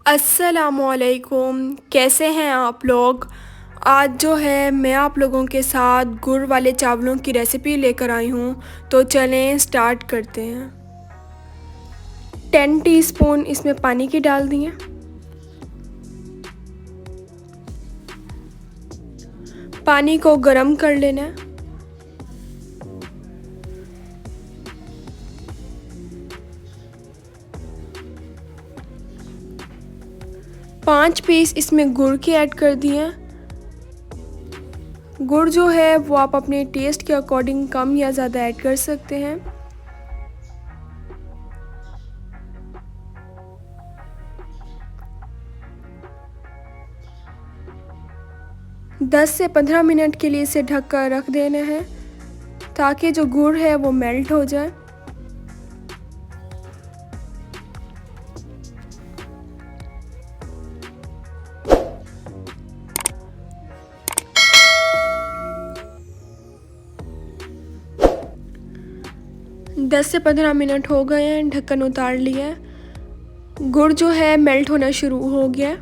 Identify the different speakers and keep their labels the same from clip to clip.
Speaker 1: अस्सलामुअलैकुम, कैसे हैं आप लोग। आज जो है मैं आप लोगों के साथ गुड़ वाले चावलों की रेसिपी लेकर आई हूँ। तो चलें स्टार्ट करते हैं। 10 टीस्पून इसमें पानी की डाल दिए। पानी को गरम कर लेना है। पाँच पीस इसमें गुड़ के ऐड कर दिए। गुड़ जो है वो आप अपने टेस्ट के अकॉर्डिंग कम या ज़्यादा ऐड कर सकते हैं। दस से 15 मिनट के लिए इसे ढक कर रख देना है ताकि जो गुड़ है वो मेल्ट हो जाए। दस से 15 मिनट हो गए हैं, ढक्कन उतार लिया है। गुड़ जो है मेल्ट होना शुरू हो गया।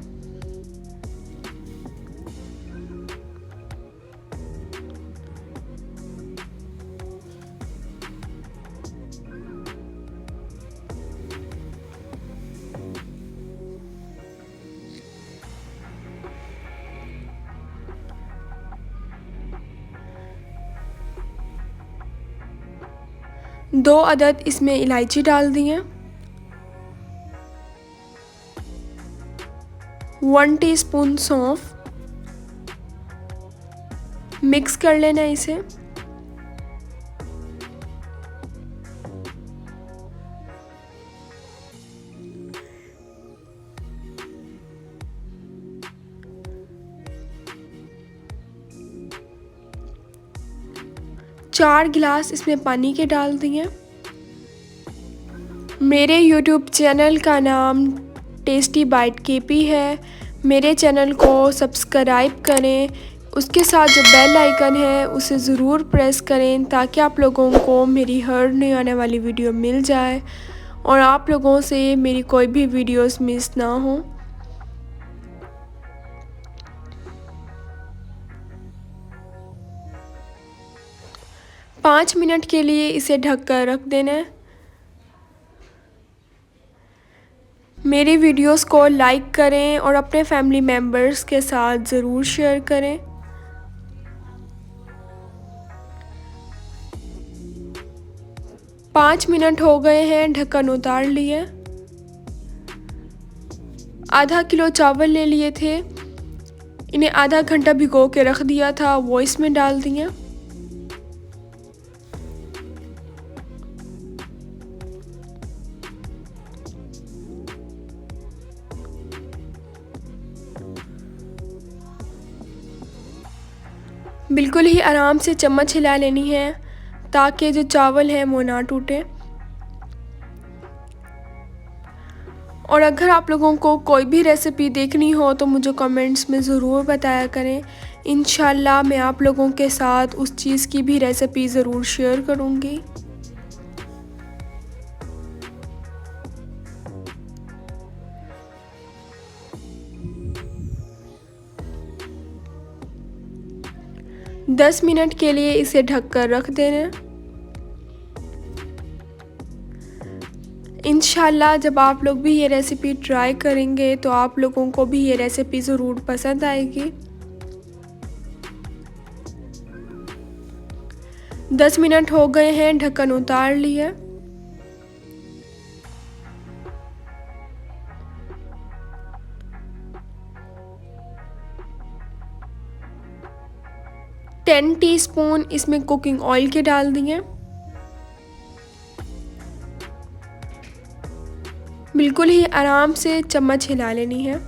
Speaker 1: 2 अदद इसमें इलायची डाल दी हैं। 1 टीस्पून सौंफ। मिक्स कर लेना है इसे। चार गिलास इसमें पानी के डाल दिए। मेरे YouTube चैनल का नाम टेस्टी बाइट केपी है। मेरे चैनल को सब्सक्राइब करें। उसके साथ जो बेल आइकन है उसे ज़रूर प्रेस करें ताकि आप लोगों को मेरी हर नई आने वाली वीडियो मिल जाए और आप लोगों से मेरी कोई भी वीडियोस मिस ना हो। पाँच मिनट के लिए इसे ढक कर रख देना है। मेरी वीडियोस को लाइक करें और अपने फैमिली मेम्बर्स के साथ ज़रूर शेयर करें। पाँच मिनट हो गए हैं, ढक्कन उतार लिए। आधा किलो चावल ले लिए थे, इन्हें आधा घंटा भिगो के रख दिया था, वो इसमें डाल दिए। बिल्कुल ही आराम से चम्मच हिला लेनी है ताकि जो चावल है वो ना टूटे। और अगर आप लोगों को कोई भी रेसिपी देखनी हो तो मुझे कमेंट्स में ज़रूर बताया करें। इंशाल्लाह मैं आप लोगों के साथ उस चीज़ की भी रेसिपी ज़रूर शेयर करूँगी। दस मिनट के लिए इसे ढक कर रख देना। इंशाल्लाह जब आप लोग भी ये रेसिपी ट्राई करेंगे तो आप लोगों को भी ये रेसिपी ज़रूर पसंद आएगी। 10 मिनट हो गए हैं, ढक्कन उतार लिया। टेन टीस्पून इसमें कुकिंग ऑयल के डाल दिए। बिल्कुल ही आराम से चम्मच हिला लेनी है।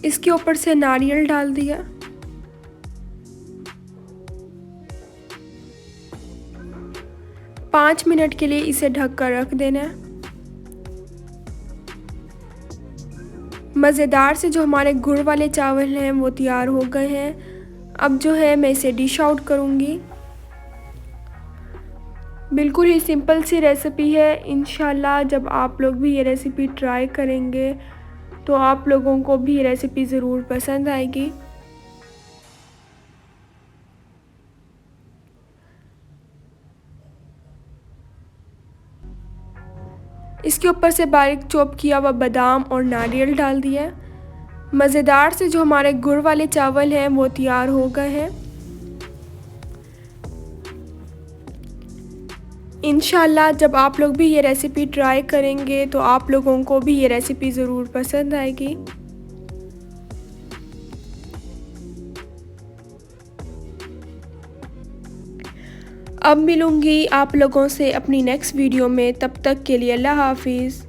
Speaker 1: इसके ऊपर से नारियल डाल दिया। पाँच मिनट के लिए इसे ढक कर रख देना है। मज़ेदार से जो हमारे गुड़ वाले चावल हैं वो तैयार हो गए हैं। अब जो है मैं इसे डिश आउट करूँगी। बिल्कुल ही सिंपल सी रेसिपी है। इंशाल्लाह जब आप लोग भी ये रेसिपी ट्राई करेंगे तो आप लोगों को भी ये रेसिपी ज़रूर पसंद आएगी। इसके ऊपर से बारीक चॉप किया हुआ बादाम और नारियल डाल दिया। मज़ेदार से जो हमारे गुड़ वाले चावल हैं वो तैयार हो गए हैं। इंशाल्लाह जब आप लोग भी ये रेसिपी ट्राई करेंगे तो आप लोगों को भी ये रेसिपी ज़रूर पसंद आएगी। अब मिलूँगी आप लोगों से अपनी नेक्स्ट वीडियो में, तब तक के लिए अल्लाह हाफिज़।